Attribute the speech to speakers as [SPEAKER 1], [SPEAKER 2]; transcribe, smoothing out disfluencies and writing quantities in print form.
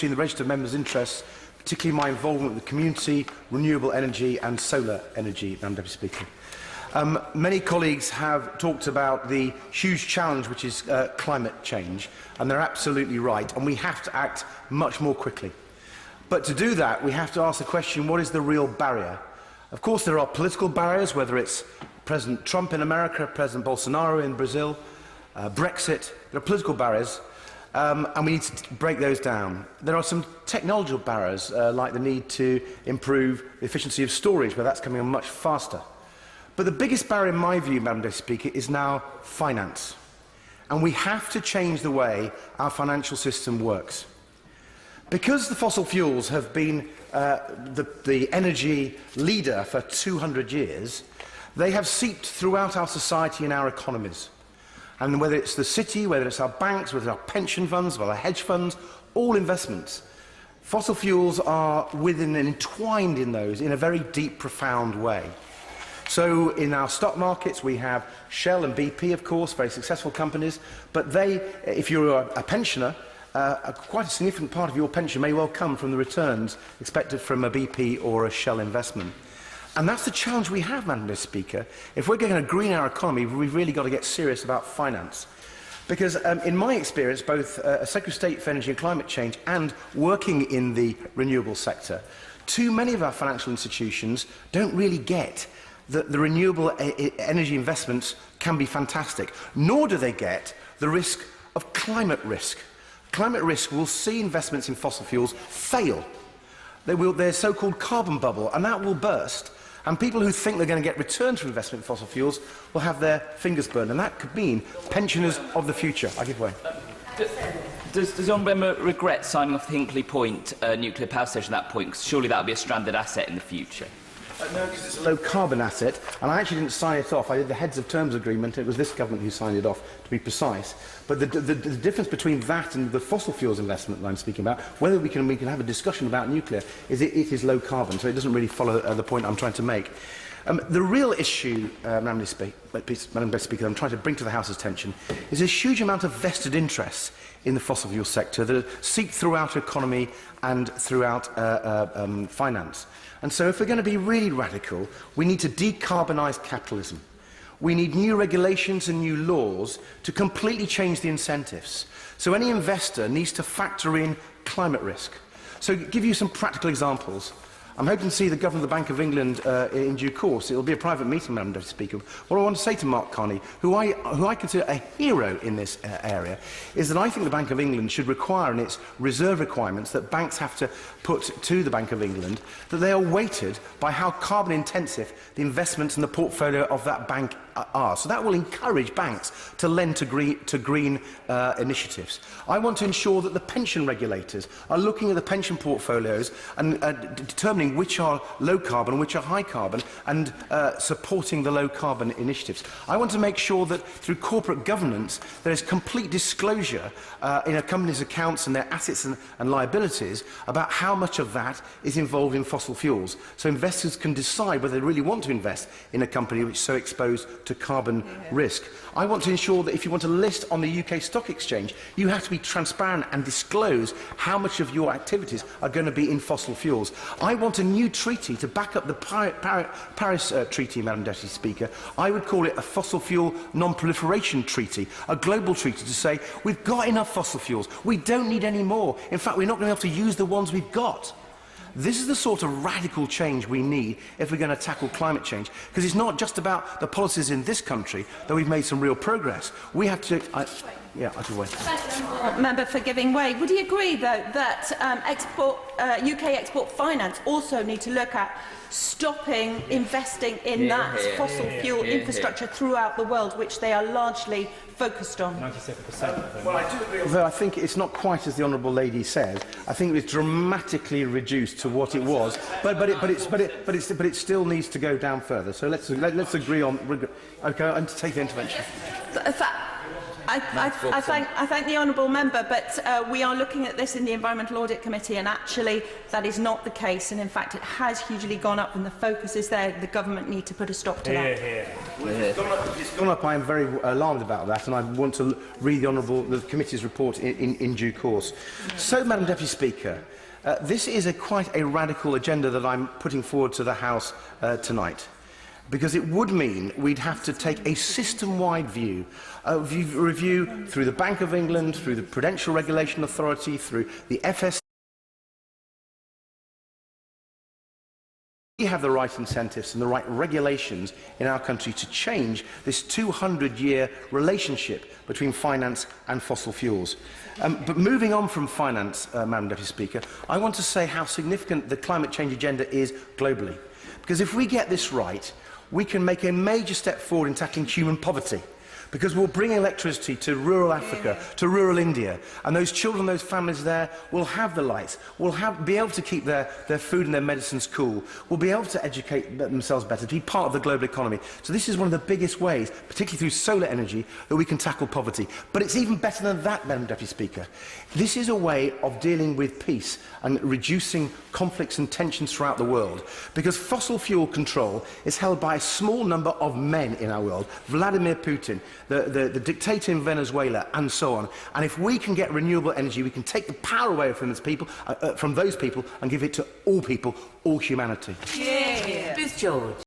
[SPEAKER 1] in the registered members' interests, particularly my involvement with the community, renewable energy and solar energy, Madam Deputy Speaker. Many colleagues have talked about the huge challenge which is climate change, and they're absolutely right, and we have to act much more quickly. But to do that, we have to ask the question, what is the real barrier? Of course, there are political barriers, whether it's President Trump in America, President Bolsonaro in Brazil, Brexit. There are political barriers. And we need to break those down. There are some technological barriers, like the need to improve the efficiency of storage, where that's coming on much faster. But the biggest barrier, in my view, Madam Deputy Speaker, is now finance. And we have to change the way our financial system works. Because the fossil fuels have been the energy leader for 200 years, they have seeped throughout our society and our economies. And whether it's the city, whether it's our banks, whether it's our pension funds, whether our hedge funds, all investments, fossil fuels are within and entwined in those in a very deep, profound way. So in our stock markets we have Shell and BP, of course, very successful companies, but they, if you're a pensioner, quite a significant part of your pension may well come from the returns expected from a BP or a Shell investment. And that's the challenge we have, Madam Speaker. If we're going to green our economy, we've really got to get serious about finance. Because in my experience, both as Secretary of State for Energy and Climate Change and working in the renewable sector, too many of our financial institutions don't really get that the renewable energy investments can be fantastic, nor do they get the risk of climate risk. Climate risk will see investments in fossil fuels fail. Their so-called carbon bubble, and that will burst. And people who think they're going to get returns from investment in fossil fuels will have their fingers burned, and that could mean pensioners of the future. I give way.
[SPEAKER 2] Does the Honourable Member regret signing off the Hinkley Point nuclear power station at that point? Because surely that would be a stranded asset in the future.
[SPEAKER 1] No, because it's a low-carbon asset, and I actually didn't sign it off. I did the Heads of Terms agreement. It was this government who signed it off, to be precise. But the difference between that and the fossil fuels investment that I'm speaking about, whether we can have a discussion about nuclear, is it is low-carbon, so it doesn't really follow the point I'm trying to make. The real issue, Madam Speaker, I'm trying to bring to the House's attention, is a huge amount of vested interest in the fossil fuel sector that seep throughout our economy and throughout finance. And so if we're going to be really radical, we need to decarbonise capitalism. We need new regulations and new laws to completely change the incentives. So any investor needs to factor in climate risk. So to give you some practical examples, I'm hoping to see the Governor of the Bank of England in due course. It will be a private meeting, Madam Deputy Speaker. What I want to say to Mark Carney, who I consider a hero in this area, is that I think the Bank of England should require in its reserve requirements that banks have to put to the Bank of England that they are weighted by how carbon intensive the investments in the portfolio of that bank are. So that will encourage banks to lend to green initiatives. I want to ensure that the pension regulators are looking at the pension portfolios and determining which are low carbon and which are high carbon, and supporting the low carbon initiatives. I want to make sure that through corporate governance there is complete disclosure in a company's accounts and their assets and liabilities about how much of that is involved in fossil fuels, so investors can decide whether they really want to invest in a company which is so exposed to carbon risk. I want to ensure that if you want to list on the UK Stock Exchange, you have to be transparent and disclose how much of your activities are going to be in fossil fuels. I want a new treaty to back up the Paris Treaty, Madam Deputy Speaker. I would call it a fossil fuel non-proliferation treaty, a global treaty to say we've got enough fossil fuels, we don't need any more. In fact, we're not going to be able to use the ones we've got. This is the sort of radical change we need if we're going to tackle climate change, because it's not just about the policies in this country, though we've made some real progress. We have to...
[SPEAKER 3] Member for giving way. Would he agree, though, that UK export finance also need to look at stopping investing in that fossil fuel infrastructure throughout the world, which they are largely focused on?
[SPEAKER 1] 97%. Well, I do agree, although I think it's not quite as the honourable lady says. I think it was dramatically reduced to what it was, but it still needs to go down further. So let's agree on. Okay, and to take the intervention.
[SPEAKER 3] I thank the honourable member, but we are looking at this in the Environmental Audit Committee, and actually that is not the case, and in fact it has hugely gone up, and the focus is there. The government need to put a stop to that.
[SPEAKER 1] It's gone up. I am very alarmed about that, and I want to read the committee's report in due course. So, Madam Deputy Speaker, this is quite a radical agenda that I'm putting forward to the House tonight, because it would mean we'd have to take a system-wide view, review through the Bank of England, through the Prudential Regulation Authority, through the FS. We have the right incentives and the right regulations in our country to change this 200-year relationship between finance and fossil fuels. But moving on from finance, Madam Deputy Speaker, I want to say how significant the climate change agenda is globally. Because if we get this right, we can make a major step forward in tackling human poverty. Because we'll bring electricity to rural Africa, to rural India, and those children, those families there will have the lights, will be able to keep their food and their medicines cool, will be able to educate themselves better, to be part of the global economy. So this is one of the biggest ways, particularly through solar energy, that we can tackle poverty. But it's even better than that, Madam Deputy Speaker. This is a way of dealing with peace and reducing conflicts and tensions throughout the world. Because fossil fuel control is held by a small number of men in our world, Vladimir Putin, the dictator in Venezuela, and so on. And if we can get renewable energy, we can take the power away from those people and give it to all people, all humanity.
[SPEAKER 4] Booth George.